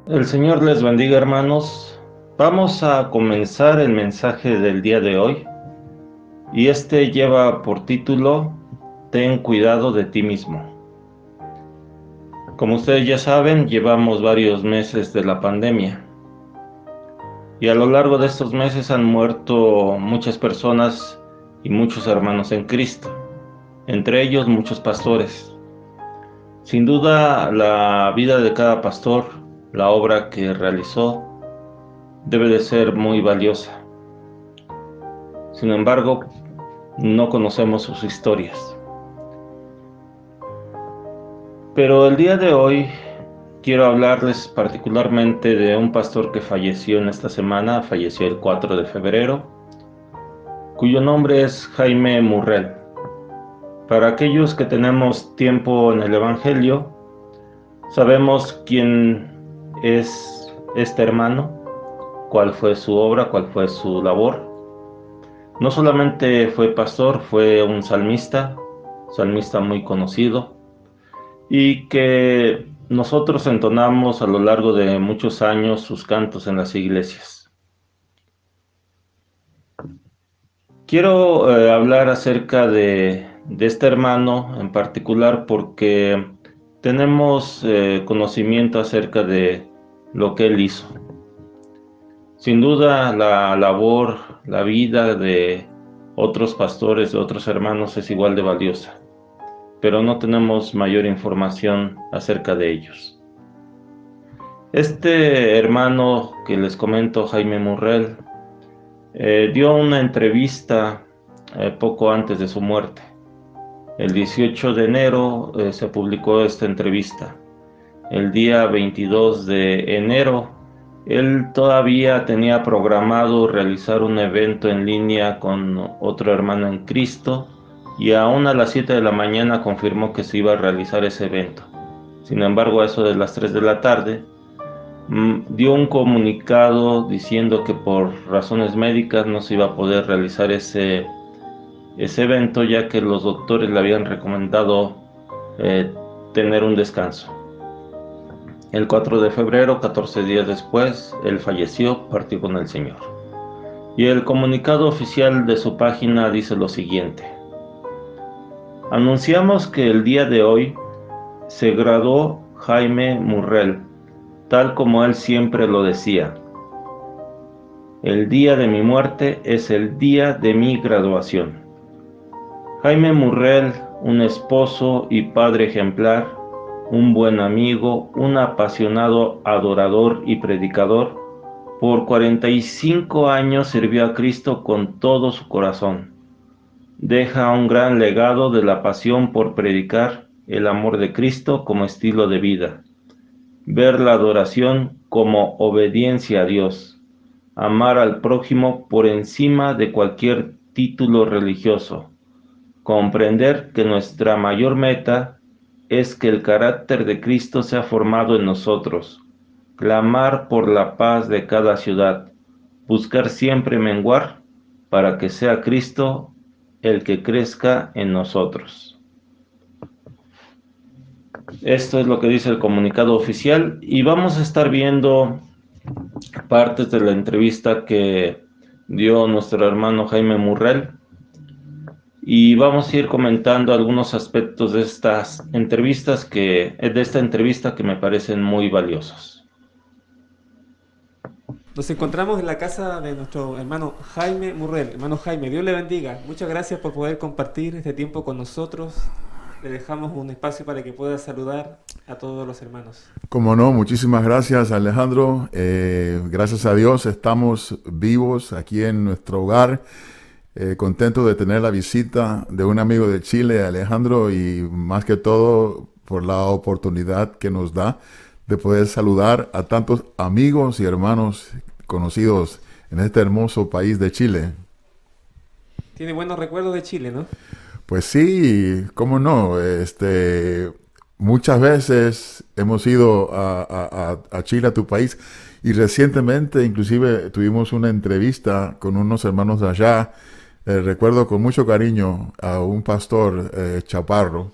El Señor les bendiga, hermanos. Vamos a comenzar el mensaje del día de hoy y este lleva por título Ten cuidado de ti mismo. Como ustedes ya saben, llevamos varios meses de la pandemia y a lo largo de estos meses han muerto muchas personas y muchos hermanos en Cristo, entre ellos muchos pastores. Sin duda, la vida de cada pastor, la obra que realizó, debe de ser muy valiosa. Sin embargo, no conocemos sus historias. Pero el día de hoy quiero hablarles particularmente de un pastor que falleció en esta semana, falleció el 4 de febrero, cuyo nombre es Jaime Murrell. Para aquellos que tenemos tiempo en el Evangelio, sabemos quién es este hermano, cuál fue su obra, cuál fue su labor. No solamente fue pastor, fue un salmista muy conocido, y que nosotros entonamos a lo largo de muchos años sus cantos en las iglesias. Quiero hablar acerca de este hermano en particular porque tenemos conocimiento acerca de lo que él hizo. Sin duda, la labor, la vida de otros pastores, de otros hermanos es igual de valiosa, pero no tenemos mayor información acerca de ellos. Este hermano que les comento, Jaime Murrell, dio una entrevista poco antes de su muerte. El 18 de enero se publicó esta entrevista. El día 22 de enero, él todavía tenía programado realizar un evento en línea con otro hermano en Cristo y aún a las 7 de la mañana confirmó que se iba a realizar ese evento. Sin embargo, a eso de las 3 de la tarde, dio un comunicado diciendo que por razones médicas no se iba a poder realizar ese evento, ya que los doctores le habían recomendado eh, tener un descanso. El 4 de febrero, 14 días después, él falleció, partió con el Señor. Y el comunicado oficial de su página dice lo siguiente: anunciamos que el día de hoy se graduó Jaime Murrell, tal como él siempre lo decía. El día de mi muerte es el día de mi graduación. Jaime Murrell, un esposo y padre ejemplar, un buen amigo, un apasionado adorador y predicador, por 45 años sirvió a Cristo con todo su corazón. Deja un gran legado de la pasión por predicar el amor de Cristo como estilo de vida, ver la adoración como obediencia a Dios, amar al prójimo por encima de cualquier título religioso, comprender que nuestra mayor meta es que el carácter de Cristo sea formado en nosotros, clamar por la paz de cada ciudad, buscar siempre menguar para que sea Cristo el que crezca en nosotros. Esto es lo que dice el comunicado oficial y vamos a estar viendo partes de la entrevista que dio nuestro hermano Jaime Murrell y vamos a ir comentando algunos aspectos de estas entrevistas de esta entrevista que me parecen muy valiosos. Nos encontramos en la casa de nuestro hermano Jaime Murrell. Hermano Jaime, Dios le bendiga. Muchas gracias por poder compartir este tiempo con nosotros. Le dejamos un espacio para que pueda saludar a todos los hermanos. Como no, muchísimas gracias Alejandro. Gracias a Dios estamos vivos aquí en nuestro hogar. Contento de tener la visita de un amigo de Chile, Alejandro, y más que todo por la oportunidad que nos da de poder saludar a tantos amigos y hermanos conocidos en este hermoso país de Chile. Tiene buenos recuerdos de Chile, ¿no? Pues sí, cómo no. Muchas veces hemos ido a Chile, a tu país, y recientemente inclusive tuvimos una entrevista con unos hermanos de allá. Recuerdo con mucho cariño a un pastor chaparro,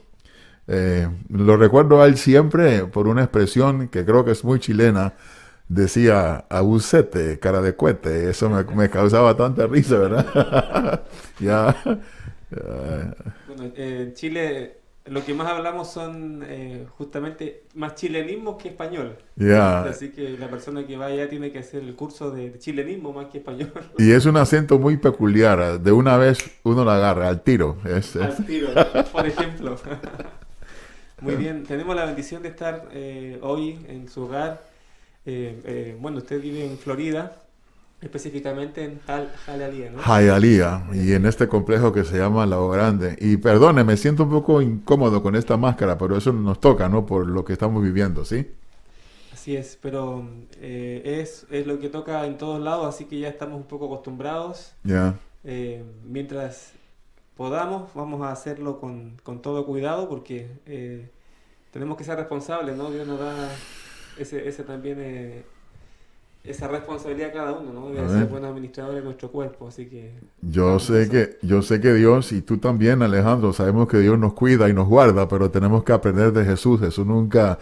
Lo recuerdo a él siempre por una expresión que creo que es muy chilena. Decía, abusete, cara de cohete. Eso me causaba tanta risa, ¿verdad? Ya. Bueno, en Chile lo que más hablamos son justamente más chilenismos que español. Ya. Así que la persona que vaya tiene que hacer el curso de chilenismo más que español. Y es un acento muy peculiar. De una vez uno lo agarra al tiro. Al tiro, por ejemplo. Muy bien, tenemos la bendición de estar hoy en su hogar. Bueno, usted vive en Florida, específicamente en Hialeah, ¿no? Hialeah, y en este complejo que se llama Lago Grande. Y perdone, me siento un poco incómodo con esta máscara, pero eso nos toca, ¿no? Por lo que estamos viviendo, ¿sí? Así es, pero es lo que toca en todos lados, así que ya estamos un poco acostumbrados. Ya. Mientras podamos, vamos a hacerlo con todo cuidado porque tenemos que ser responsables, ¿no? Dios nos da ese también, esa responsabilidad a cada uno, ¿no? De ser Amén. buenos administradores de nuestro cuerpo, así que Yo hagamos sé eso. que, yo sé que Dios, y tú también, Alejandro, sabemos que Dios nos cuida y nos guarda, pero tenemos que aprender de Jesús. Jesús nunca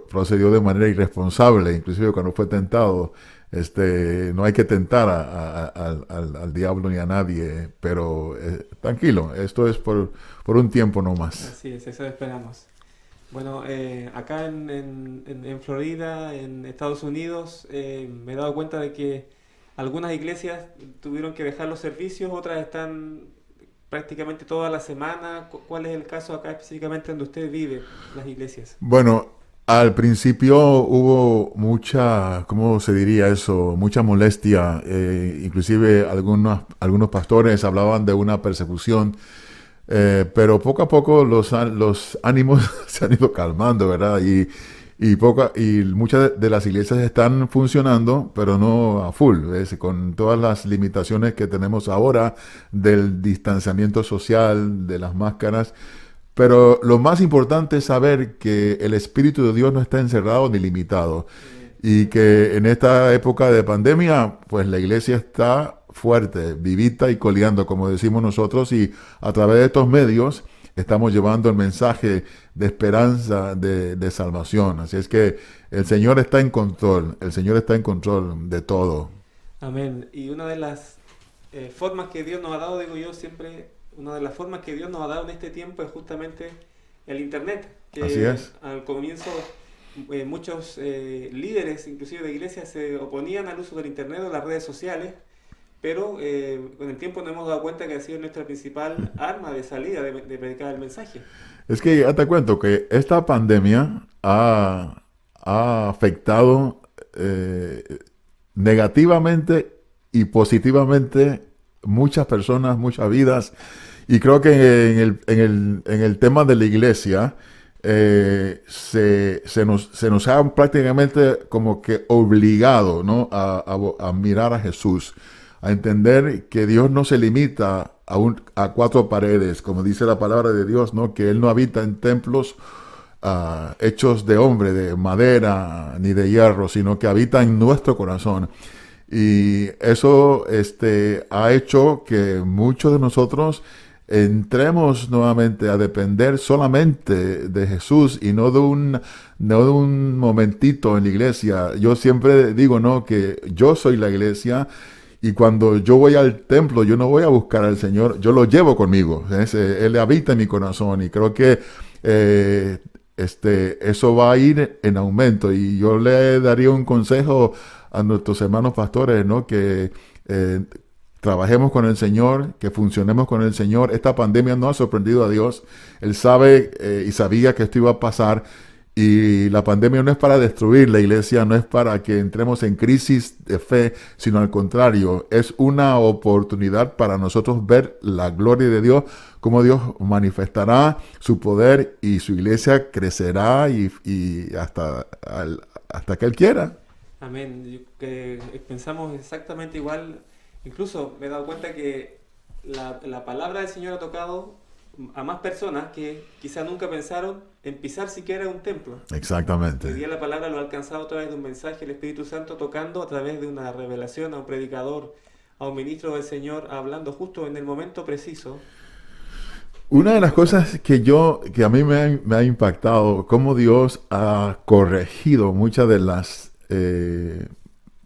procedió de manera irresponsable, inclusive cuando fue tentado. No hay que tentar al diablo ni a nadie, pero tranquilo, esto es por un tiempo nomás. Así es, eso esperamos. Bueno, acá en Florida, en Estados Unidos, me he dado cuenta de que algunas iglesias tuvieron que dejar los servicios, otras están prácticamente toda la semana. ¿Cuál es el caso acá específicamente donde usted vive, las iglesias? Bueno, al principio hubo mucha, ¿cómo se diría eso? Mucha molestia. Inclusive algunos pastores hablaban de una persecución. Pero poco a poco los ánimos se han ido calmando, ¿verdad? Y muchas de las iglesias están funcionando, pero no a full, ¿ves? Con todas las limitaciones que tenemos ahora del distanciamiento social, de las máscaras. Pero lo más importante es saber que el Espíritu de Dios no está encerrado ni limitado. Y que en esta época de pandemia, pues la iglesia está fuerte, vivita y coleando, como decimos nosotros, y a través de estos medios estamos llevando el mensaje de esperanza, de salvación. Así es que el Señor está en control, el Señor está en control de todo. Amén. Y una de las formas que Dios nos ha dado, digo yo siempre, una de las formas que Dios nos ha dado en este tiempo es justamente el Internet, Así que es. al comienzo muchos líderes, inclusive de iglesias, se oponían al uso del Internet o las redes sociales, pero con el tiempo nos hemos dado cuenta que ha sido nuestra principal arma de salida de predicar el mensaje. Es que ya te cuento que esta pandemia ha afectado negativamente y positivamente muchas personas, muchas vidas. Y creo que en el tema de la iglesia se nos ha prácticamente como que obligado, ¿no? A mirar a Jesús, a entender que Dios no se limita a cuatro paredes, como dice la palabra de Dios, ¿no? Que Él no habita en templos hechos de hombre, de madera, ni de hierro, sino que habita en nuestro corazón. Y eso ha hecho que muchos de nosotros entremos nuevamente a depender solamente de Jesús y no de un momentito en la iglesia. Yo siempre digo, ¿no? Que yo soy la iglesia y cuando yo voy al templo, yo no voy a buscar al Señor, yo lo llevo conmigo. Él habita en mi corazón y creo que eso va a ir en aumento. Y yo le daría un consejo a nuestros hermanos pastores, ¿no? Que trabajemos con el Señor, que funcionemos con el Señor. Esta pandemia no ha sorprendido a Dios. Él sabe y sabía que esto iba a pasar. Y la pandemia no es para destruir la iglesia, no es para que entremos en crisis de fe, sino al contrario, es una oportunidad para nosotros ver la gloria de Dios, cómo Dios manifestará su poder y su iglesia crecerá y hasta que Él quiera. Amén. Pensamos exactamente igual. Incluso me he dado cuenta que la palabra del Señor ha tocado a más personas que quizá nunca pensaron en pisar siquiera un templo. Hoy Exactamente. día la palabra lo ha alcanzado a través de un mensaje, el Espíritu Santo tocando a través de una revelación a un predicador, a un ministro del Señor, hablando justo en el momento preciso. Una de las cosas que a mí me ha impactado, cómo Dios ha corregido muchas de las,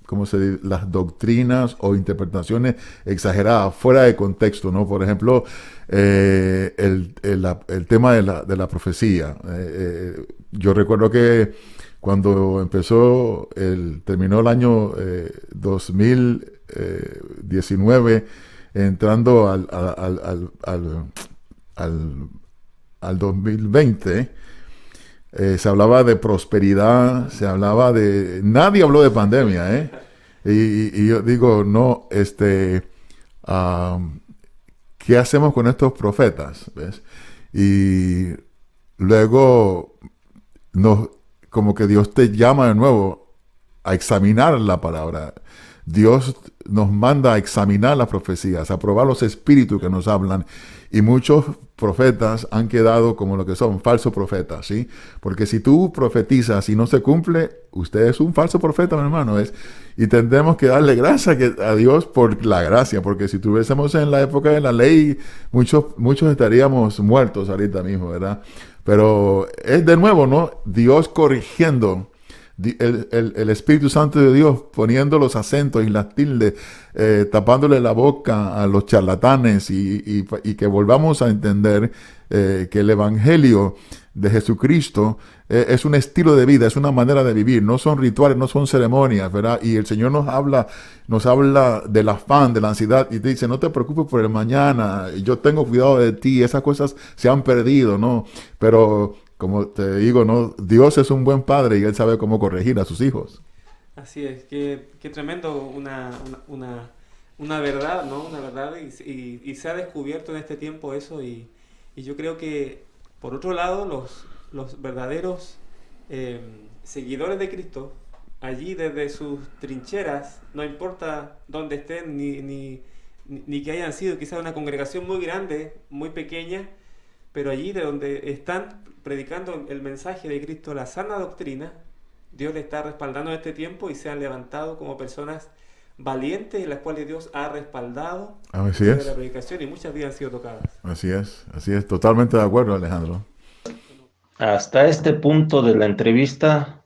¿cómo se dice? Las doctrinas o interpretaciones exageradas, fuera de contexto, ¿no? Por ejemplo, el tema de la profecía. Yo recuerdo que cuando terminó el año 2019, entrando al, al 2020, se hablaba de prosperidad, se hablaba de... Nadie habló de pandemia, ¿eh? Y yo digo, no, um, ¿qué hacemos con estos profetas? ¿Ves? Y luego, nos, como que Dios te llama de nuevo a examinar la palabra. Dios nos manda a examinar las profecías, a probar los espíritus que nos hablan. Y muchos profetas han quedado como lo que son, falsos profetas, ¿sí? Porque si tú profetizas y no se cumple, usted es un falso profeta, mi hermano. Y tendremos que darle gracias a Dios por la gracia, porque si estuviésemos en la época de la ley, muchos estaríamos muertos ahorita mismo, ¿verdad? Pero es de nuevo, ¿no? Dios corrigiendo. El Espíritu Santo de Dios poniendo los acentos y las tildes, tapándole la boca a los charlatanes y que volvamos a entender que el Evangelio de Jesucristo es un estilo de vida, es una manera de vivir, no son rituales, no son ceremonias, ¿verdad? Y el Señor nos habla del afán, de la ansiedad y te dice, no te preocupes por el mañana, yo tengo cuidado de ti, esas cosas se han perdido, ¿no? Pero como te digo, ¿no? Dios es un buen padre y Él sabe cómo corregir a sus hijos. Así es, qué tremendo una verdad, ¿no? Una verdad y se ha descubierto en este tiempo eso y yo creo que, por otro lado, los verdaderos seguidores de Cristo, allí desde sus trincheras, no importa dónde estén ni que hayan sido quizás una congregación muy grande, muy pequeña, pero allí de donde están predicando el mensaje de Cristo, la sana doctrina, Dios le está respaldando en este tiempo y se han levantado como personas valientes en las cuales Dios ha respaldado Así de la es, predicación y muchas vidas han sido tocadas. así es, totalmente de acuerdo, Alejandro. Hasta este punto de la entrevista,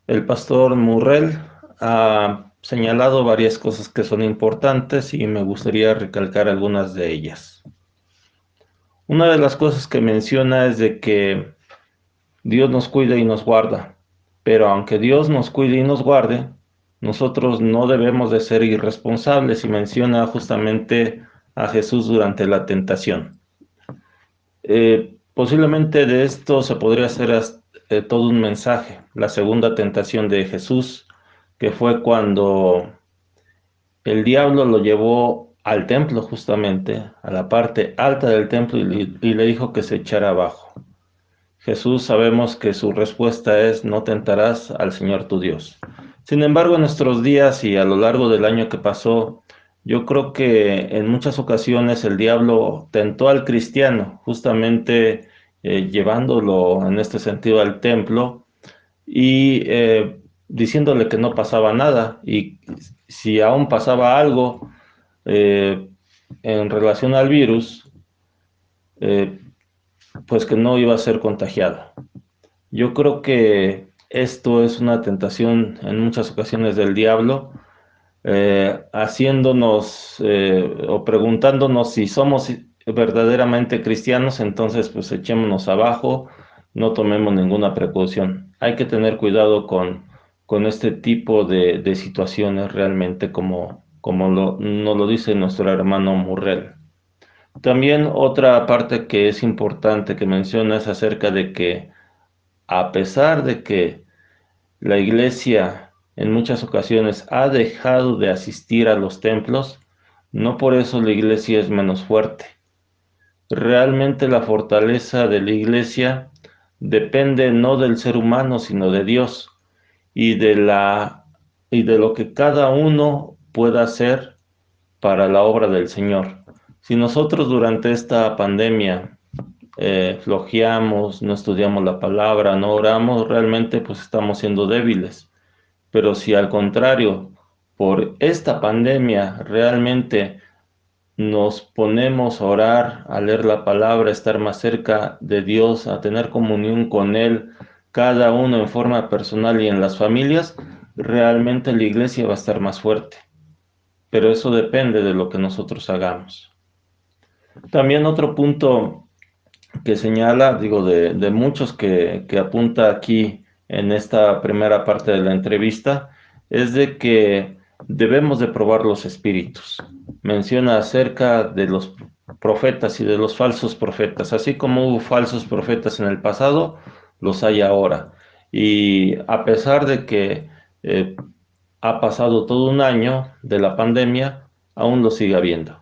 el pastor Murrell ha señalado varias cosas que son importantes y me gustaría recalcar algunas de ellas. Una de las cosas que menciona es de que Dios nos cuida y nos guarda, pero aunque Dios nos cuide y nos guarde, nosotros no debemos de ser irresponsables y menciona justamente a Jesús durante la tentación. Posiblemente de esto se podría hacer todo un mensaje, la segunda tentación de Jesús, que fue cuando el diablo lo llevó al templo justamente, a la parte alta del templo y le dijo que se echara abajo. Jesús sabemos que su respuesta es no tentarás al Señor tu Dios. Sin embargo, en nuestros días y a lo largo del año que pasó, yo creo que en muchas ocasiones el diablo tentó al cristiano, justamente llevándolo en este sentido al templo y diciéndole que no pasaba nada y si aún pasaba algo eh, en relación al virus, eh, pues que no iba a ser contagiado. Yo creo que esto es una tentación en muchas ocasiones del diablo, haciéndonos o preguntándonos si somos verdaderamente cristianos, entonces pues echémonos abajo, no tomemos ninguna precaución. Hay que tener cuidado con este tipo de situaciones realmente como nos lo dice nuestro hermano Murrell. También otra parte que es importante que menciona es acerca de que a pesar de que la iglesia en muchas ocasiones ha dejado de asistir a los templos, no por eso la iglesia es menos fuerte. Realmente la fortaleza de la iglesia depende no del ser humano, sino de Dios y y de lo que cada uno pueda hacer para la obra del Señor. Si nosotros durante esta pandemia flojeamos, no estudiamos la palabra, no oramos, realmente pues estamos siendo débiles. Pero si al contrario, por esta pandemia realmente nos ponemos a orar, a leer la palabra, a estar más cerca de Dios, a tener comunión con Él, cada uno en forma personal y en las familias, realmente la iglesia va a estar más fuerte. Pero eso depende de lo que nosotros hagamos. También otro punto que señala, digo, de muchos que apunta aquí en esta primera parte de la entrevista, es de que debemos de probar los espíritus. Menciona acerca de los profetas y de los falsos profetas. Así como hubo falsos profetas en el pasado, los hay ahora. Y a pesar de que ha pasado todo un año de la pandemia, aún lo sigue habiendo.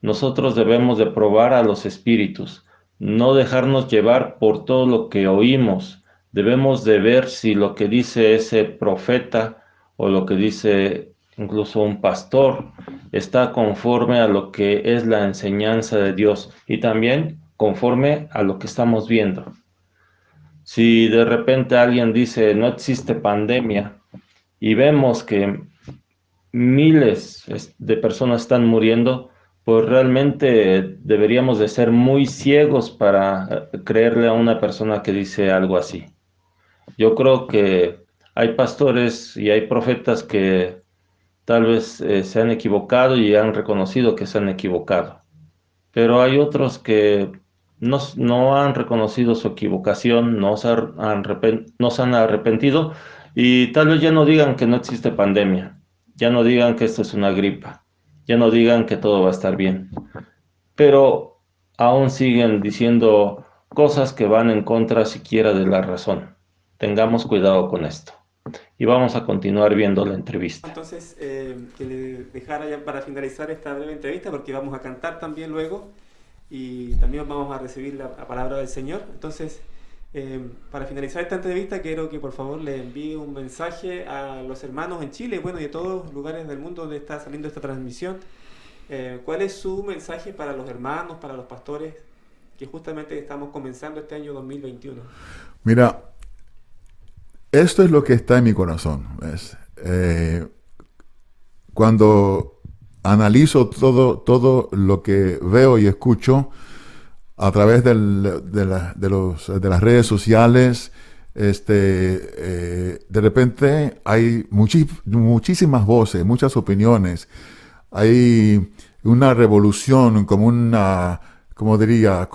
Nosotros debemos de probar a los espíritus, no dejarnos llevar por todo lo que oímos. Debemos de ver si lo que dice ese profeta o lo que dice incluso un pastor está conforme a lo que es la enseñanza de Dios y también conforme a lo que estamos viendo. Si de repente alguien dice no existe pandemia y vemos que miles de personas están muriendo, pues realmente deberíamos de ser muy ciegos para creerle a una persona que dice algo así. Yo creo que hay pastores y hay profetas que tal vez se han equivocado y han reconocido que se han equivocado, pero hay otros que no han reconocido su equivocación, no se han arrepentido y tal vez ya no digan que no existe pandemia, ya no digan que esto es una gripa, ya no digan que todo va a estar bien, pero aún siguen diciendo cosas que van en contra siquiera de la razón. Tengamos cuidado con esto. Y vamos a continuar viendo la entrevista. Entonces, que le dejara ya para finalizar esta breve entrevista, porque vamos a cantar también luego y también vamos a recibir la palabra del Señor. Entonces, para finalizar esta entrevista, quiero que por favor le envíe un mensaje a los hermanos en Chile, bueno, y de todos los lugares del mundo donde está saliendo esta transmisión. ¿Cuál es su mensaje para los hermanos, para los pastores, que justamente estamos comenzando este año 2021? Mira, esto es lo que está en mi corazón, ¿ves? Cuando analizo todo lo que veo y escucho a través de las redes sociales, de repente hay muchísimas voces, muchas opiniones. Hay una revolución, como diría,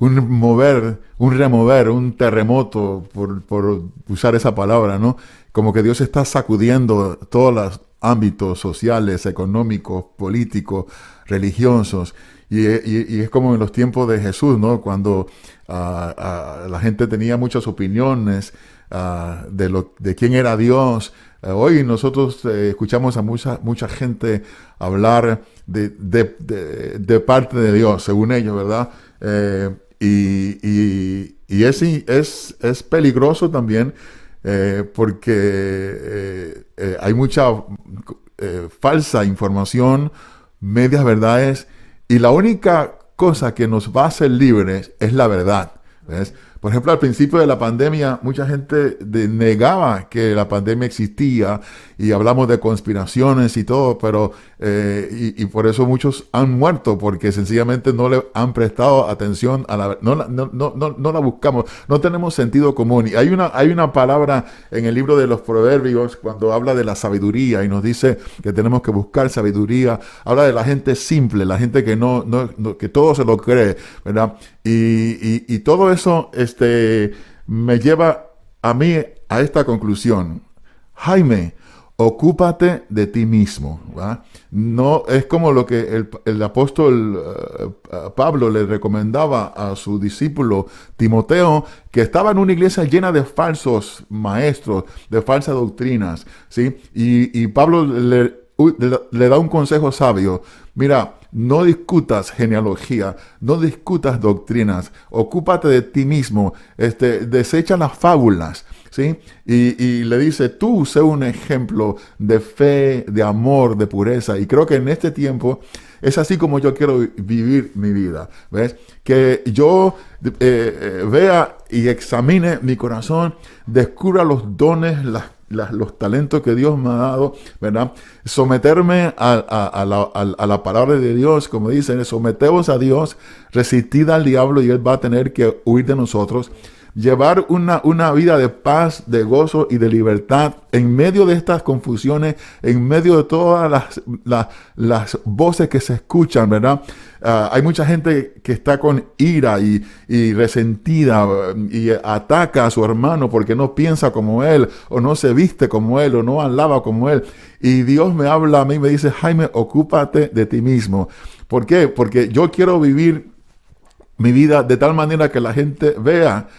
un remover, un terremoto, por usar esa palabra, ¿no? Como que Dios está sacudiendo todos los ámbitos sociales, económicos, políticos, religiosos. Y es como en los tiempos de Jesús, ¿no? Cuando la gente tenía muchas opiniones de quién era Dios. Hoy nosotros escuchamos a mucha gente hablar de parte de Dios, según ellos, ¿verdad? Y es peligroso también porque hay mucha falsa información, medias verdades, y la única cosa que nos va a hacer libres es la verdad, ¿ves? Por ejemplo, al principio de la pandemia, mucha gente negaba que la pandemia existía y hablamos de conspiraciones y todo, pero y por eso muchos han muerto, porque sencillamente no le han prestado atención a no la buscamos, no tenemos sentido común. Y hay una palabra en el libro de los Proverbios cuando habla de la sabiduría y nos dice que tenemos que buscar sabiduría. Habla de la gente simple, la gente que que todo se lo cree, ¿verdad? Y todo eso me lleva a mí a esta conclusión. Jaime, ocúpate de ti mismo, ¿va? No es como lo que el apóstol Pablo le recomendaba a su discípulo Timoteo, que estaba en una iglesia llena de falsos maestros, de falsas doctrinas, ¿sí? Y Pablo le da un consejo sabio. Mira, no discutas genealogía, no discutas doctrinas, ocúpate de ti mismo, desecha las fábulas, ¿sí? Y le dice, tú sé un ejemplo de fe, de amor, de pureza. Y creo que en este tiempo es así como yo quiero vivir mi vida, ¿ves? Que yo vea y examine mi corazón, descubra los dones, los talentos que Dios me ha dado, ¿verdad? Someterme a la palabra de Dios, como dicen, someteos a Dios, resistid al diablo y él va a tener que huir de nosotros. Llevar una vida de paz, de gozo y de libertad en medio de estas confusiones, en medio de todas las voces que se escuchan, ¿verdad? Hay mucha gente que está con ira y resentida y ataca a su hermano porque no piensa como él, o no se viste como él, o no alaba como él. Y Dios me habla a mí y me dice, Jaime, ocúpate de ti mismo. ¿Por qué? Porque yo quiero vivir mi vida de tal manera que la gente vea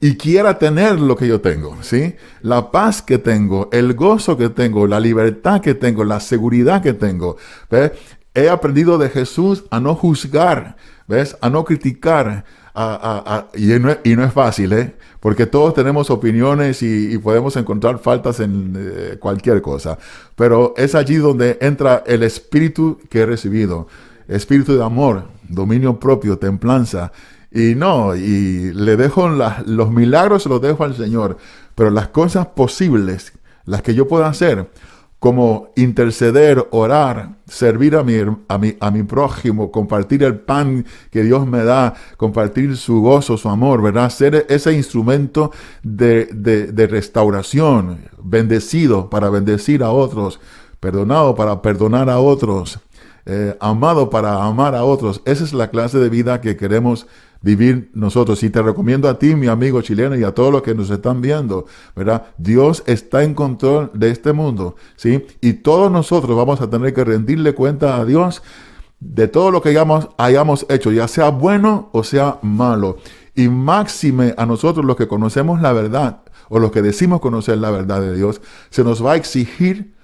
y quiera tener lo que yo tengo, ¿sí? La paz que tengo, el gozo que tengo, la libertad que tengo, la seguridad que tengo, ¿ves? He aprendido de Jesús a no juzgar, ¿ves? A no criticar, y no es fácil, ¿eh? Porque todos tenemos opiniones y podemos encontrar faltas en cualquier cosa. Pero es allí donde entra el espíritu que he recibido. Espíritu de amor, dominio propio, templanza. Y le dejo los milagros, se los dejo al Señor. Pero las cosas posibles, las que yo pueda hacer, como interceder, orar, servir a mi prójimo, compartir el pan que Dios me da, compartir su gozo, su amor, ¿verdad? Ser ese instrumento de restauración, bendecido para bendecir a otros, perdonado para perdonar a otros, amado para amar a otros. Esa es la clase de vida que queremos vivir nosotros. Y te recomiendo a ti, mi amigo chileno, y a todos los que nos están viendo, ¿verdad? Dios está en control de este mundo, ¿sí? Y todos nosotros vamos a tener que rendirle cuenta a Dios de todo lo que hayamos hecho, ya sea bueno o sea malo. Y máxime a nosotros los que conocemos la verdad, o los que decimos conocer la verdad de Dios, se nos va a exigir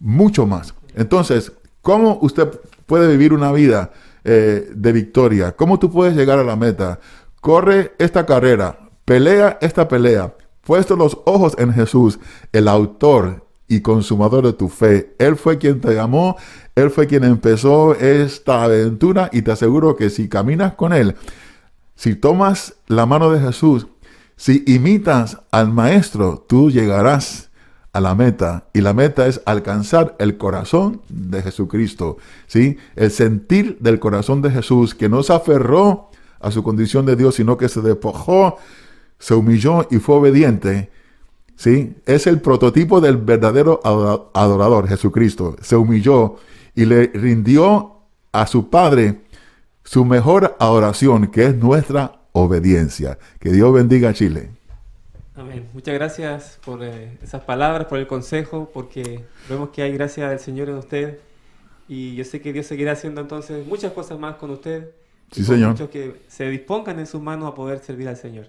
mucho más. Entonces, ¿cómo usted puede vivir una vida de victoria? ¿Cómo tú puedes llegar a la meta? Corre esta carrera, pelea esta pelea, puesto los ojos en Jesús, el autor y consumador de tu fe. Él fue quien te llamó, Él fue quien empezó esta aventura, y te aseguro que si caminas con Él, si tomas la mano de Jesús, si imitas al Maestro, tú llegarás a la meta, y la meta es alcanzar el corazón de Jesucristo, ¿sí? El sentir del corazón de Jesús, que no se aferró a su condición de Dios, sino que se despojó, se humilló y fue obediente, ¿sí? Es el prototipo del verdadero adorador, Jesucristo. Se humilló y le rindió a su Padre su mejor adoración, que es nuestra obediencia. Que Dios bendiga a Chile. Amén. Muchas gracias por esas palabras, por el consejo, porque vemos que hay gracia del Señor en usted, y yo sé que Dios seguirá haciendo entonces muchas cosas más con usted. Sí, Señor. Muchos que se dispongan en sus manos a poder servir al Señor.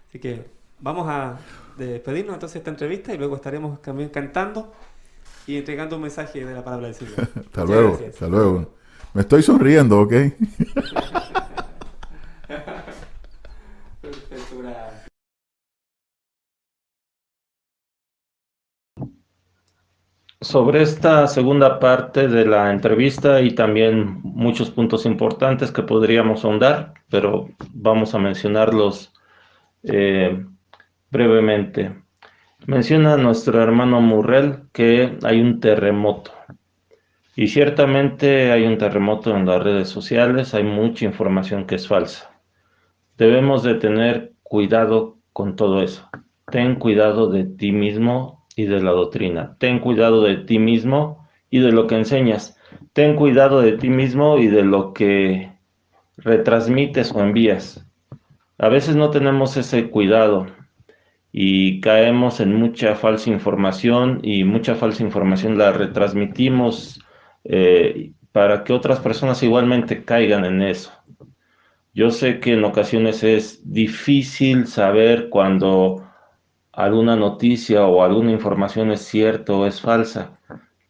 Así que vamos a despedirnos entonces de esta entrevista, y luego estaremos también cantando y entregando un mensaje de la palabra del Señor. Hasta luego, hasta luego. Me estoy sonriendo, ¿ok? Perfecto, gracias. Sobre esta segunda parte de la entrevista y también muchos puntos importantes que podríamos ahondar, pero vamos a mencionarlos brevemente. Menciona nuestro hermano Murrell que hay un terremoto. Y ciertamente hay un terremoto en las redes sociales, hay mucha información que es falsa. Debemos de tener cuidado con todo eso. Ten cuidado de ti mismo y de la doctrina. Ten cuidado de ti mismo y de lo que enseñas. Ten cuidado de ti mismo y de lo que retransmites o envías. A veces no tenemos ese cuidado y caemos en mucha falsa información, y mucha falsa información la retransmitimos para que otras personas igualmente caigan en eso. Yo sé que en ocasiones es difícil saber cuando alguna noticia o alguna información es cierta o es falsa,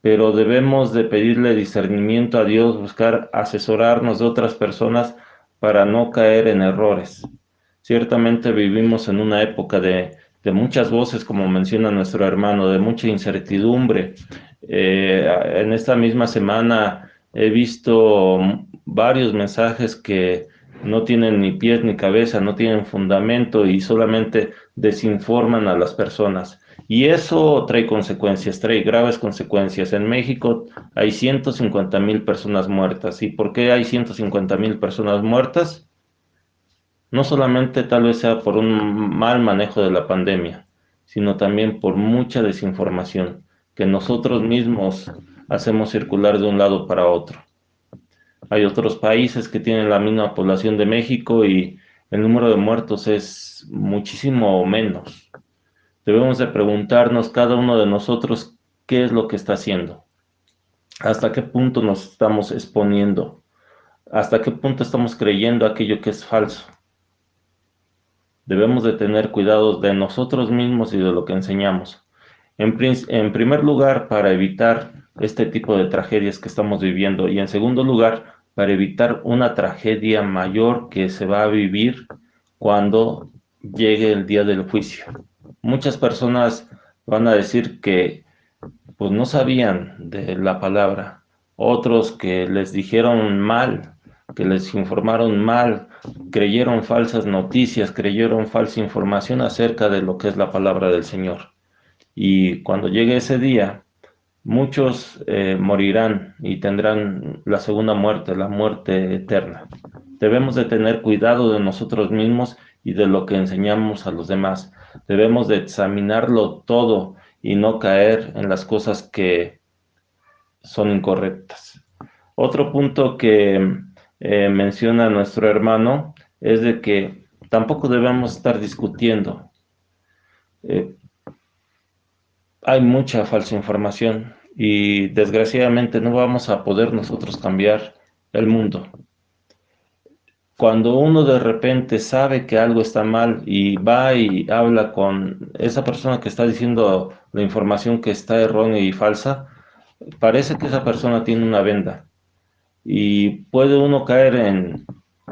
pero debemos de pedirle discernimiento a Dios, buscar asesorarnos de otras personas para no caer en errores. Ciertamente vivimos en una época de muchas voces, como menciona nuestro hermano, de mucha incertidumbre. En esta misma semana he visto varios mensajes que no tienen ni pies ni cabeza, no tienen fundamento y solamente desinforman a las personas. Y eso trae consecuencias, trae graves consecuencias. En México hay 150,000 personas muertas. ¿Y por qué hay 150,000 personas muertas? No solamente tal vez sea por un mal manejo de la pandemia, sino también por mucha desinformación que nosotros mismos hacemos circular de un lado para otro. Hay otros países que tienen la misma población de México y el número de muertos es muchísimo menos. Debemos de preguntarnos cada uno de nosotros qué es lo que está haciendo, hasta qué punto nos estamos exponiendo, hasta qué punto estamos creyendo aquello que es falso. Debemos de tener cuidado de nosotros mismos y de lo que enseñamos. En primer lugar, para evitar este tipo de tragedias que estamos viviendo, y en segundo lugar, para evitar una tragedia mayor que se va a vivir cuando llegue el día del juicio. Muchas personas van a decir que pues no sabían de la palabra, otros que les dijeron mal, que les informaron mal, creyeron falsas noticias, creyeron falsa información acerca de lo que es la palabra del Señor. Y cuando llegue ese día, muchos morirán y tendrán la segunda muerte, la muerte eterna. Debemos de tener cuidado de nosotros mismos y de lo que enseñamos a los demás. Debemos de examinarlo todo y no caer en las cosas que son incorrectas. Otro punto que menciona nuestro hermano es de que tampoco debemos estar discutiendo. Hay mucha falsa información y desgraciadamente no vamos a poder nosotros cambiar el mundo. Cuando uno de repente sabe que algo está mal y va y habla con esa persona que está diciendo la información que está errónea y falsa, parece que esa persona tiene una venda y puede uno caer en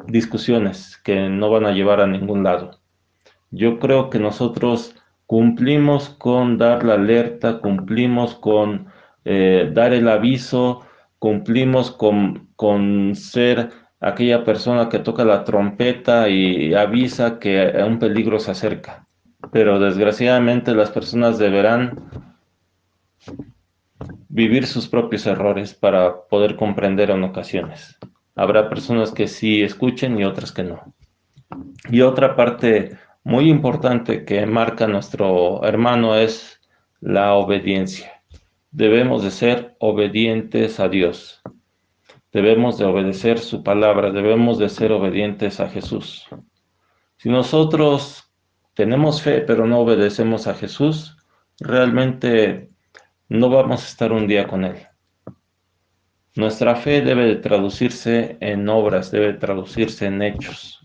discusiones que no van a llevar a ningún lado. Yo creo que nosotros cumplimos con dar la alerta, cumplimos con dar el aviso, cumplimos con ser aquella persona que toca la trompeta y avisa que un peligro se acerca. Pero desgraciadamente las personas deberán vivir sus propios errores para poder comprender en ocasiones. Habrá personas que sí escuchen y otras que no. Y otra parte muy importante que marca nuestro hermano es la obediencia. Debemos de ser obedientes a Dios. Debemos de obedecer su palabra, debemos de ser obedientes a Jesús. Si nosotros tenemos fe pero no obedecemos a Jesús, realmente no vamos a estar un día con Él. Nuestra fe debe de traducirse en obras, debe de traducirse en hechos.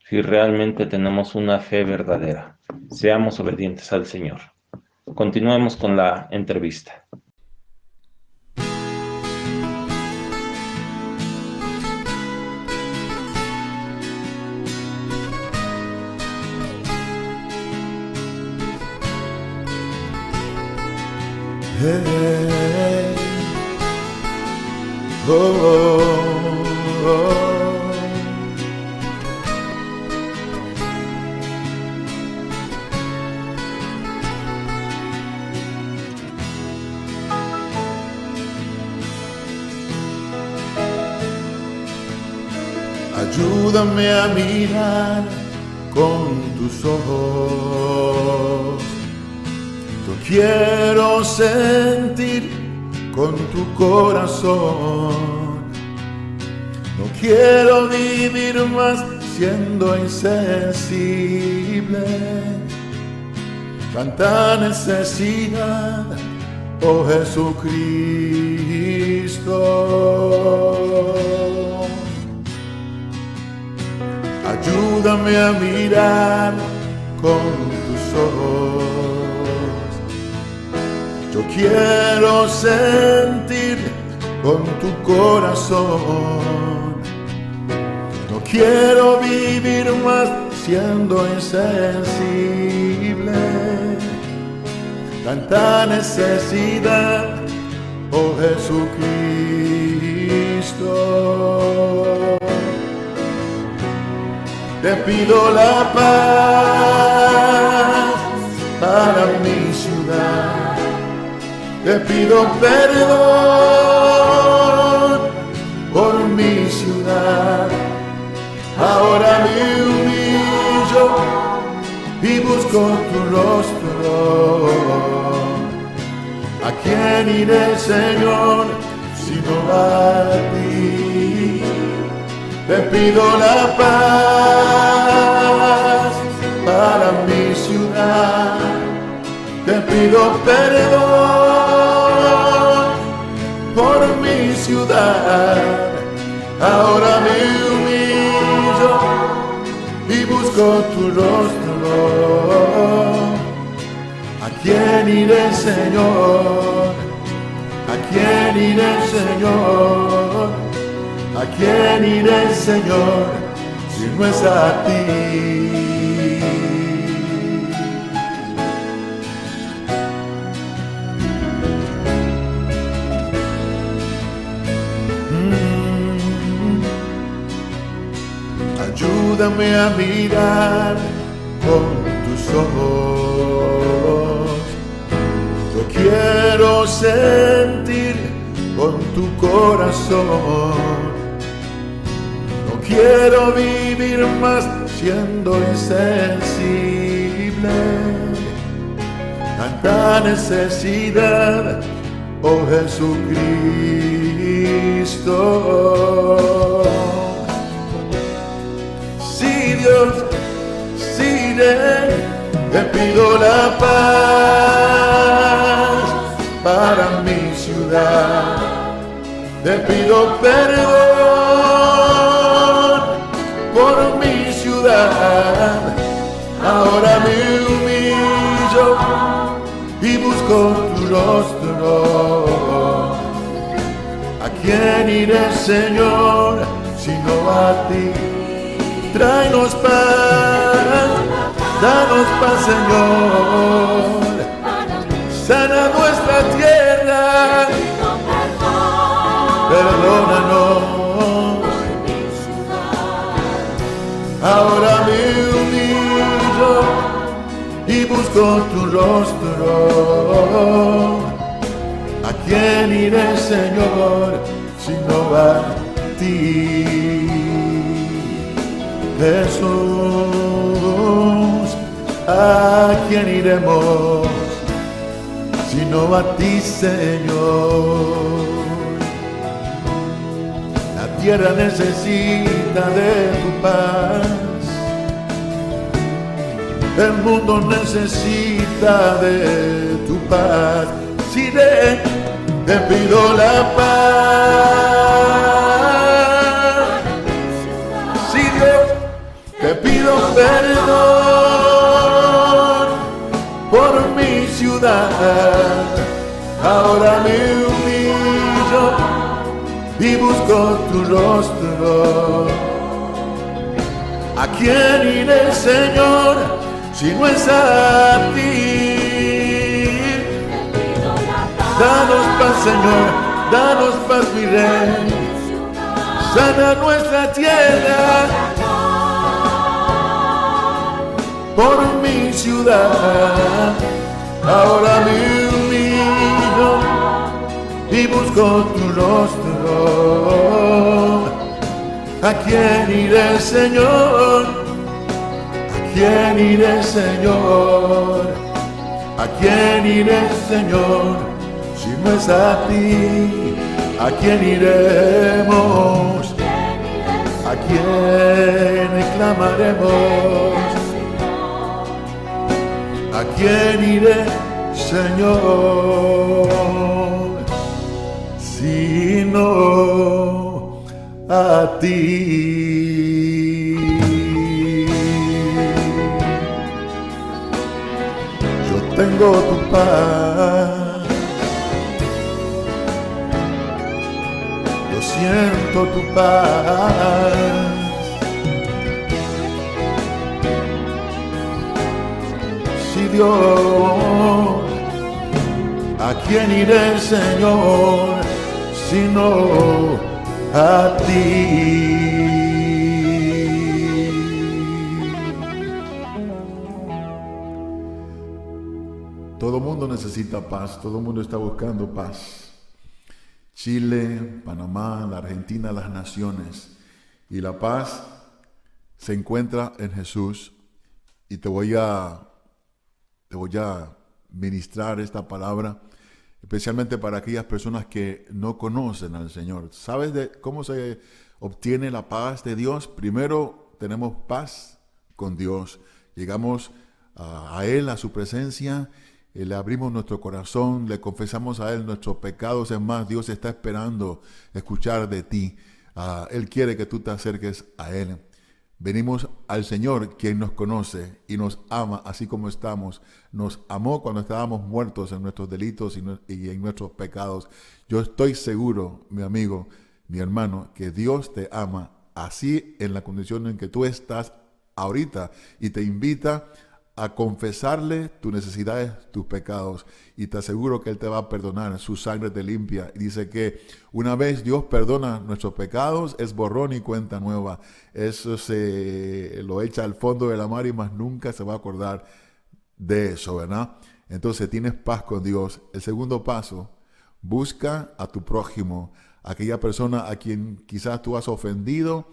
Si realmente tenemos una fe verdadera, seamos obedientes al Señor. Continuemos con la entrevista. Hey, oh, oh, oh. Ayúdame a mirar con tus ojos. Yo quiero sentir con tu corazón. No quiero vivir más siendo insensible. Tanta necesidad, oh Jesucristo. Ayúdame a mirar con tus ojos. Yo quiero sentir con tu corazón. No quiero vivir más siendo insensible. Tanta necesidad, oh Jesucristo. Te pido la paz para mi ciudad. pido perdón por mi ciudad. Ahora me humillo y busco tu rostro. ¿A quién iré, Señor, sino a ti? Te pido la paz para mi ciudad. Te pido perdón por mi ciudad. Ahora me humillo y busco tu rostro. ¿A quién iré, Señor? ¿A quién iré, Señor? ¿A quién iré, Señor, si no es a ti? Ayúdame a mirar con tus ojos. Yo quiero sentir con tu corazón. No quiero vivir más siendo insensible. Tanta necesidad, oh Jesucristo. Dios, si te pido la paz para mi ciudad. Te pido perdón por mi ciudad. Ahora me humillo y busco tu rostro. ¿A quién iré, Señor, sino a ti? Tráenos paz, danos paz, Señor. Sana nuestra tierra, perdónanos. Ahora me humillo y busco tu rostro. ¿A quién iré, Señor, sino a ti? Jesús, ¿a quién iremos sino a ti, Señor? La tierra necesita de tu paz, el mundo necesita de tu paz. Si te pido la paz, si Dios, te pido perdón por mi ciudad. Ahora me humillo y busco tu rostro. ¿A quién iré, Señor, si no es a ti? Danos paz, Señor, danos paz, mi Rey. Sana nuestra tierra por mi ciudad. Ahora me humillo y busco tu rostro. ¿A quién iré, Señor? ¿A quién iré, Señor? ¿A quién iré, Señor, si no es a ti? ¿A quién iremos? ¿A quién clamaremos? ¿A quién iré, Señor, sino a ti? Yo tengo tu paz, yo siento tu paz. Dios, ¿a quién iré, Señor, sino a ti? Todo el mundo necesita paz, todo el mundo está buscando paz. Chile, Panamá, la Argentina, las naciones. Y la paz se encuentra en Jesús. Y te voy a ministrar esta palabra, especialmente para aquellas personas que no conocen al Señor. ¿Sabes de cómo se obtiene la paz de Dios? Primero tenemos paz con Dios. Llegamos a Él, a su presencia, le abrimos nuestro corazón, le confesamos a Él nuestros pecados. Es más, Dios está esperando escuchar de ti. Él quiere que tú te acerques a Él. Venimos al Señor, quien nos conoce y nos ama así como estamos. Nos amó cuando estábamos muertos en nuestros delitos y en nuestros pecados. Yo estoy seguro, mi amigo, mi hermano, que Dios te ama así en la condición en que tú estás ahorita y te invita a confesarle tus necesidades, tus pecados, y te aseguro que Él te va a perdonar. Su sangre te limpia. Y dice que una vez Dios perdona nuestros pecados, es borrón y cuenta nueva. Eso se lo echa al fondo de la mar y más nunca se va a acordar de eso, ¿verdad? Entonces tienes paz con Dios. El segundo paso, busca a tu prójimo, aquella persona a quien quizás tú has ofendido,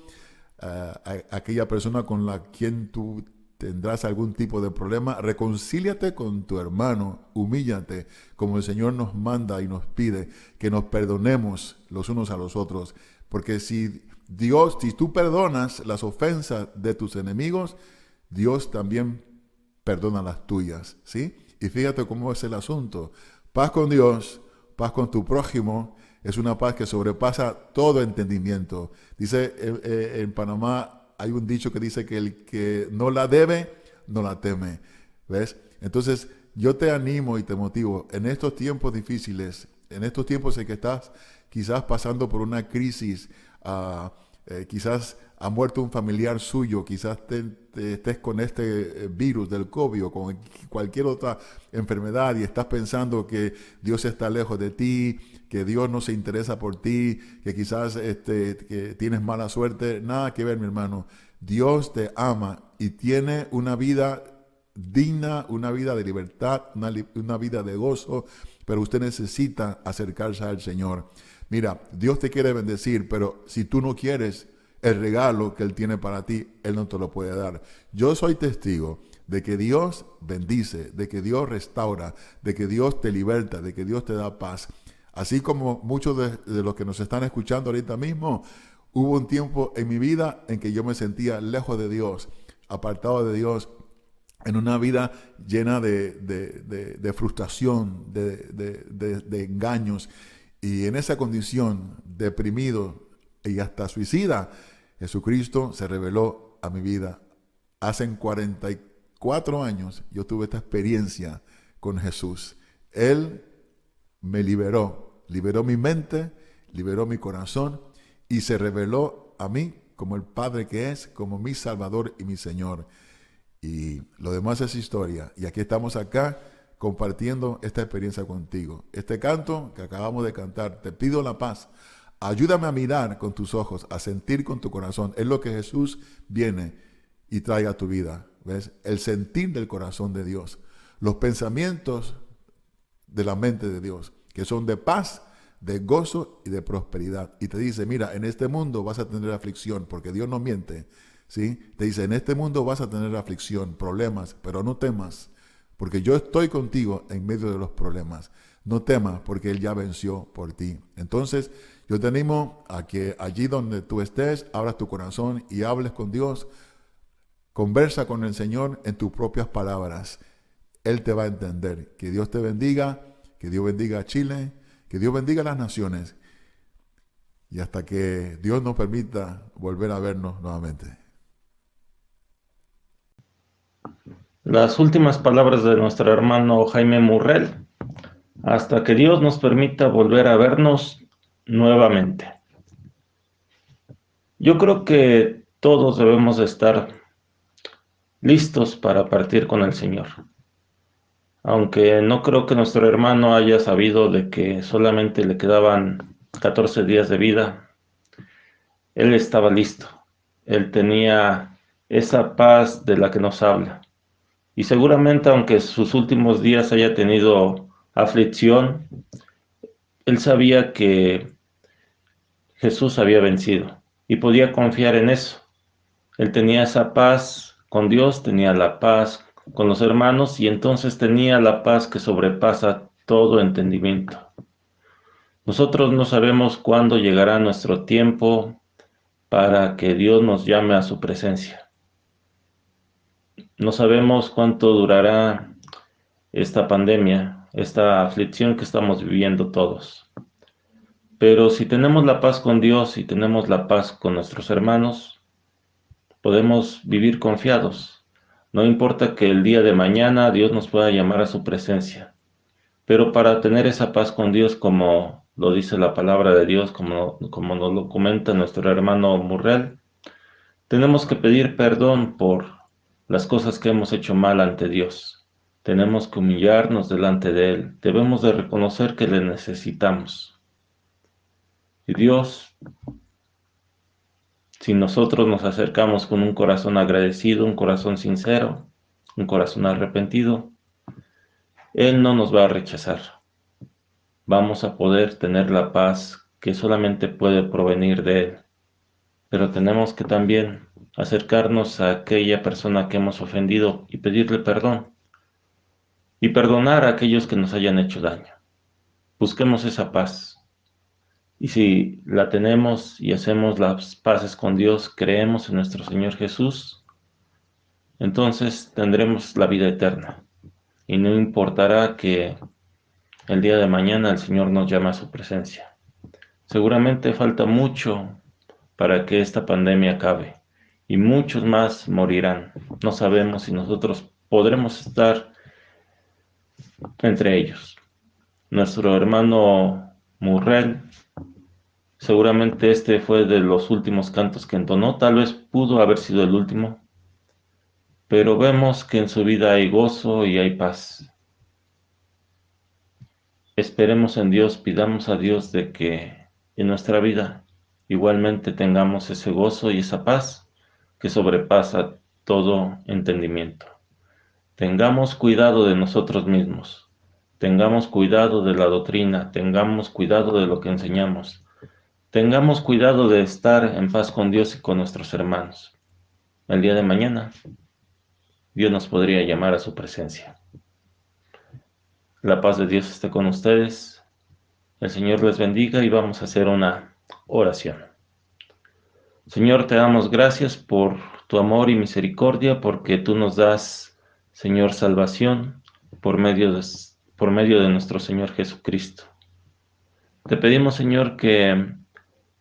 aquella persona con la quien tú tendrás algún tipo de problema. Reconcíliate con tu hermano, humíllate, como el Señor nos manda y nos pide que nos perdonemos los unos a los otros. Porque si tú perdonas las ofensas de tus enemigos, Dios también perdona las tuyas, ¿sí? Y fíjate cómo es el asunto. Paz con Dios, paz con tu prójimo, es una paz que sobrepasa todo entendimiento. Dice en Panamá, hay un dicho que dice que el que no la debe, no la teme. ¿Ves? Entonces, yo te animo y te motivo en estos tiempos difíciles, en estos tiempos en que estás quizás pasando por una crisis, quizás ha muerto un familiar suyo, quizás estés con este virus del COVID o con cualquier otra enfermedad y estás pensando que Dios está lejos de ti, que Dios no se interesa por ti, que quizás que tienes mala suerte. Nada que ver, mi hermano. Dios te ama y tiene una vida digna, una vida de libertad, una vida de gozo, pero usted necesita acercarse al Señor. Mira, Dios te quiere bendecir, pero si tú no quieres el regalo que Él tiene para ti, Él no te lo puede dar. Yo soy testigo de que Dios bendice, de que Dios restaura, de que Dios te liberta, de que Dios te da paz. Así como muchos de los que nos están escuchando ahorita mismo, hubo un tiempo en mi vida en que yo me sentía lejos de Dios, apartado de Dios, en una vida llena de frustración, de engaños. Y en esa condición, deprimido y hasta suicida, Jesucristo se reveló a mi vida. Hace 44 años yo tuve esta experiencia con Jesús. Él me liberó mi mente, liberó mi corazón y se reveló a mí como el Padre que es, como mi Salvador y mi Señor. Y lo demás es historia. Y aquí estamos acá compartiendo esta experiencia contigo. Este canto que acabamos de cantar, te pido la paz. Ayúdame a mirar con tus ojos, a sentir con tu corazón. Es lo que Jesús viene y trae a tu vida. ¿Ves? El sentir del corazón de Dios. Los pensamientos de la mente de Dios, que son de paz, de gozo y de prosperidad. Y te dice, mira, en este mundo vas a tener aflicción, porque Dios no miente, ¿sí? Te dice, en este mundo vas a tener aflicción, problemas, pero no temas, porque yo estoy contigo en medio de los problemas. No temas, porque Él ya venció por ti. Entonces, yo te animo a que allí donde tú estés, abras tu corazón y hables con Dios. Conversa con el Señor en tus propias palabras. Él te va a entender. Que Dios te bendiga, que Dios bendiga a Chile, que Dios bendiga a las naciones. Y hasta que Dios nos permita volver a vernos nuevamente. Las últimas palabras de nuestro hermano Jaime Murrell. Hasta que Dios nos permita volver a vernos nuevamente. Yo creo que todos debemos de estar listos para partir con el Señor. Aunque no creo que nuestro hermano haya sabido de que solamente le quedaban 14 días de vida, él estaba listo. Él tenía esa paz de la que nos habla. Y seguramente, aunque sus últimos días haya tenido aflicción, él sabía que Jesús había vencido y podía confiar en eso. Él tenía esa paz con Dios, tenía la paz con los hermanos y entonces tenía la paz que sobrepasa todo entendimiento. Nosotros no sabemos cuándo llegará nuestro tiempo para que Dios nos llame a su presencia. No sabemos cuánto durará esta pandemia, esta aflicción que estamos viviendo todos. Pero si tenemos la paz con Dios y tenemos la paz con nuestros hermanos, podemos vivir confiados. No importa que el día de mañana Dios nos pueda llamar a su presencia. Pero para tener esa paz con Dios, como lo dice la palabra de Dios, como nos lo comenta nuestro hermano Murrell, tenemos que pedir perdón por las cosas que hemos hecho mal ante Dios. Tenemos que humillarnos delante de Él. Debemos de reconocer que le necesitamos. Y Dios, si nosotros nos acercamos con un corazón agradecido, un corazón sincero, un corazón arrepentido, Él no nos va a rechazar. Vamos a poder tener la paz que solamente puede provenir de Él. Pero tenemos que también acercarnos a aquella persona que hemos ofendido y pedirle perdón. Y perdonar a aquellos que nos hayan hecho daño. Busquemos esa paz. Y si la tenemos y hacemos las paces con Dios, creemos en nuestro Señor Jesús, entonces tendremos la vida eterna. Y no importará que el día de mañana el Señor nos llame a su presencia. Seguramente falta mucho para que esta pandemia acabe y muchos más morirán. No sabemos si nosotros podremos estar entre ellos. Nuestro hermano Murrell, seguramente este fue de los últimos cantos que entonó, tal vez pudo haber sido el último, pero vemos que en su vida hay gozo y hay paz. Esperemos en Dios, pidamos a Dios de que en nuestra vida igualmente tengamos ese gozo y esa paz que sobrepasa todo entendimiento. Tengamos cuidado de nosotros mismos, tengamos cuidado de la doctrina, tengamos cuidado de lo que enseñamos, tengamos cuidado de estar en paz con Dios y con nuestros hermanos. El día de mañana, Dios nos podría llamar a su presencia. La paz de Dios esté con ustedes. El Señor les bendiga y vamos a hacer una oración. Señor, te damos gracias por tu amor y misericordia, porque tú nos das, Señor, salvación por medio de nuestro Señor Jesucristo. Te pedimos, Señor, que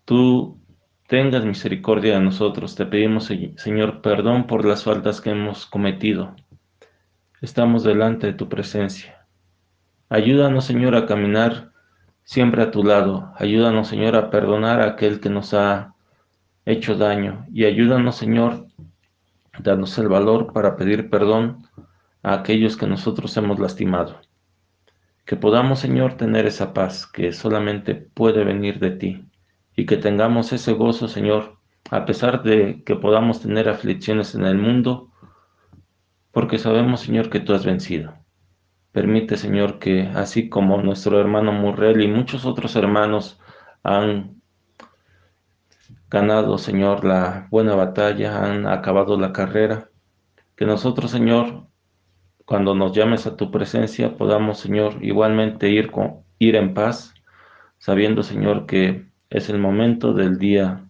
tú tengas misericordia de nosotros. Te pedimos, Señor, perdón por las faltas que hemos cometido. Estamos delante de tu presencia. Ayúdanos, Señor, a caminar siempre a tu lado. Ayúdanos, Señor, a perdonar a aquel que nos ha hecho daño. Y ayúdanos, Señor, danos el valor para pedir perdón a aquellos que nosotros hemos lastimado. Que podamos, Señor, tener esa paz que solamente puede venir de ti. Y que tengamos ese gozo, Señor, a pesar de que podamos tener aflicciones en el mundo, porque sabemos, Señor, que tú has vencido. Permite, Señor, que así como nuestro hermano Murrell y muchos otros hermanos han ganado, Señor, la buena batalla, han acabado la carrera, que nosotros, Señor, cuando nos llames a tu presencia, podamos, Señor, igualmente ir en paz, sabiendo, Señor, que es el momento del día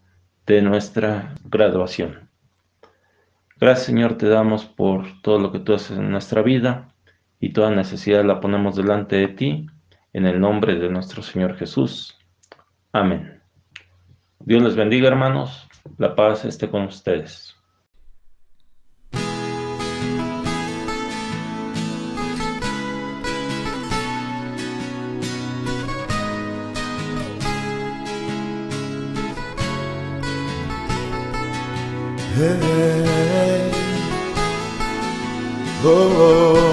de nuestra graduación. Gracias, Señor, te damos por todo lo que tú haces en nuestra vida. Y toda necesidad la ponemos delante de ti, en el nombre de nuestro Señor Jesús. Amén. Dios les bendiga, hermanos. La paz esté con ustedes. Hey, oh.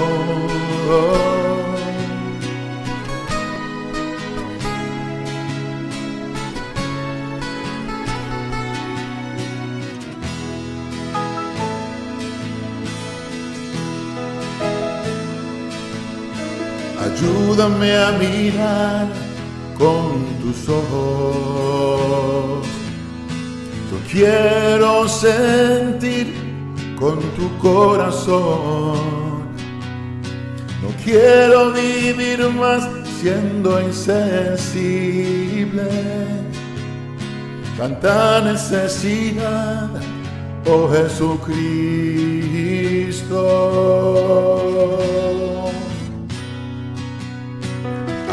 Ayúdame a mirar con tus ojos. Yo quiero sentir con tu corazón. No quiero vivir más siendo insensible. Tanta necesidad, oh Jesucristo.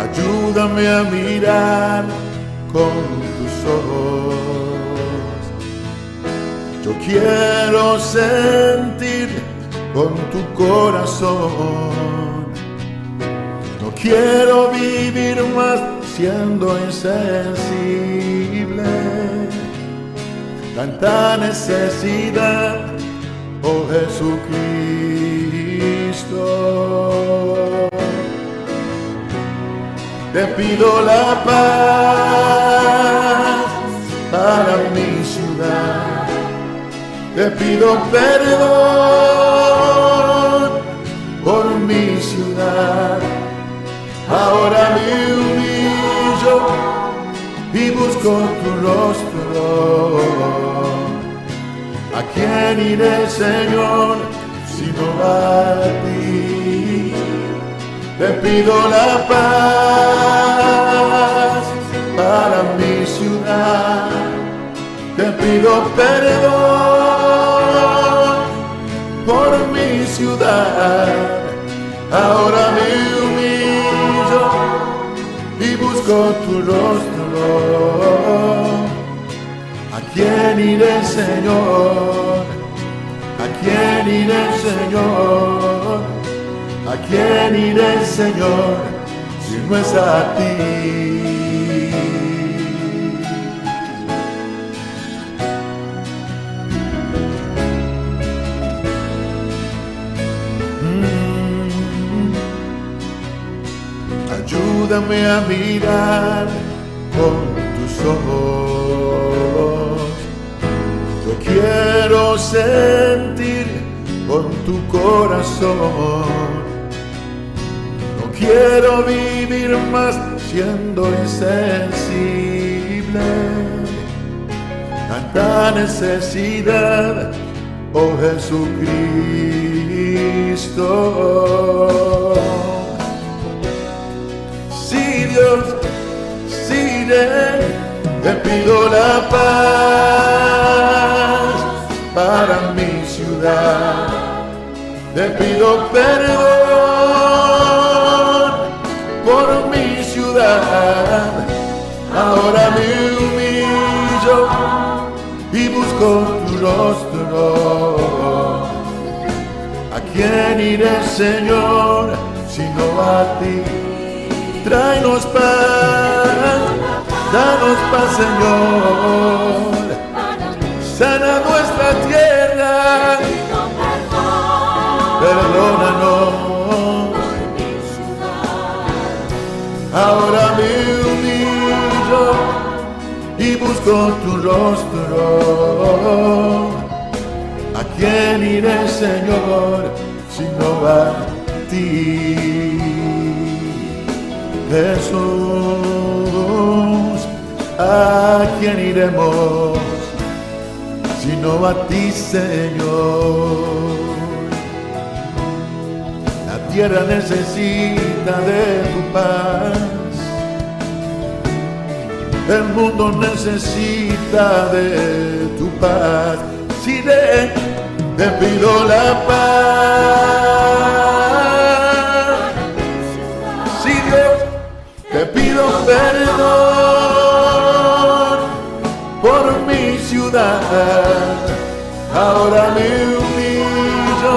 Ayúdame a mirar con tus ojos. Yo quiero sentir con tu corazón. No quiero vivir más siendo insensible. Tanta necesidad, oh Jesucristo. Te pido la paz para mi ciudad. Te pido perdón por mi ciudad. Ahora me humillo y busco tu rostro. ¿A quién iré, Señor, sino a ti? Te pido la paz para mi ciudad. Te pido perdón por mi ciudad. Ahora me humillo y busco tu rostro. ¿A quién iré, Señor? ¿A quién iré, Señor? ¿A quién iré, Señor, si no es a ti? Ayúdame a mirar con tus ojos. Yo quiero sentir con tu corazón. No quiero vivir más siendo insensible. Tanta necesidad, oh Jesucristo. Sí, Dios, sí, te pido la paz para mi ciudad. Te pido perdón por mi ciudad. Ahora me humillo y busco tu rostro. ¿A quién iré, Señor, sino a ti? Tráenos paz, danos paz, Señor. Sana nuestra tierra, perdónanos. Ahora me humillo y busco tu rostro. ¿A quién iré, Señor, sino a ti? Jesús, ¿a quién iremos sino a ti, Señor? La tierra necesita de tu paz, el mundo necesita de tu paz. Si te pido la paz, si Dios, te pido perdón por mi ciudad. Ahora me humillo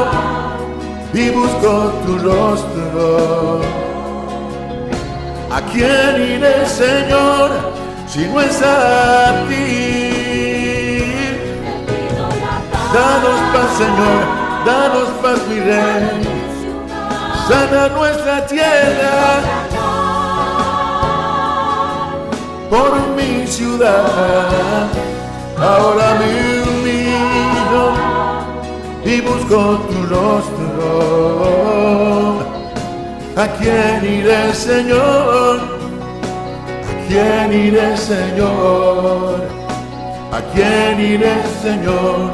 y busco tu rostro. ¿A quién iré, Señor, si no es a ti? Danos paz, Señor, danos paz, mi Rey. Sana nuestra tierra por mi ciudad. Ahora me humillo y busco tu rostro. ¿A quién iré, Señor? ¿A quién iré, Señor? ¿A quién iré, Señor?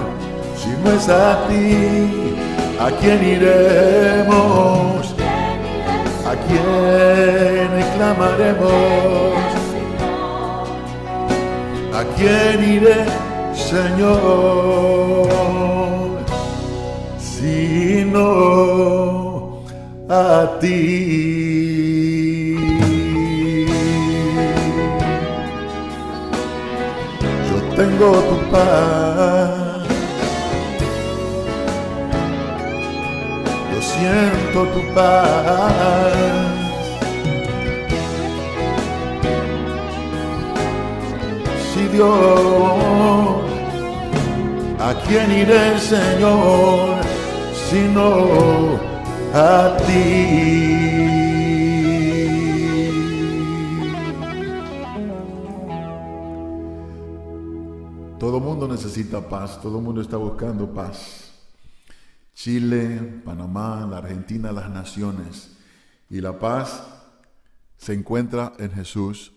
Si no es a ti, ¿a quién iremos? ¿A quién clamaremos? ¿A quién iré, Señor? Si no a ti. Yo tengo tu paz, yo siento tu paz. Si Dios, ¿a quién iré, Señor, sino a ti? Todo mundo necesita paz, todo mundo está buscando paz. Chile, Panamá, la Argentina, las naciones. Y la paz se encuentra en Jesús.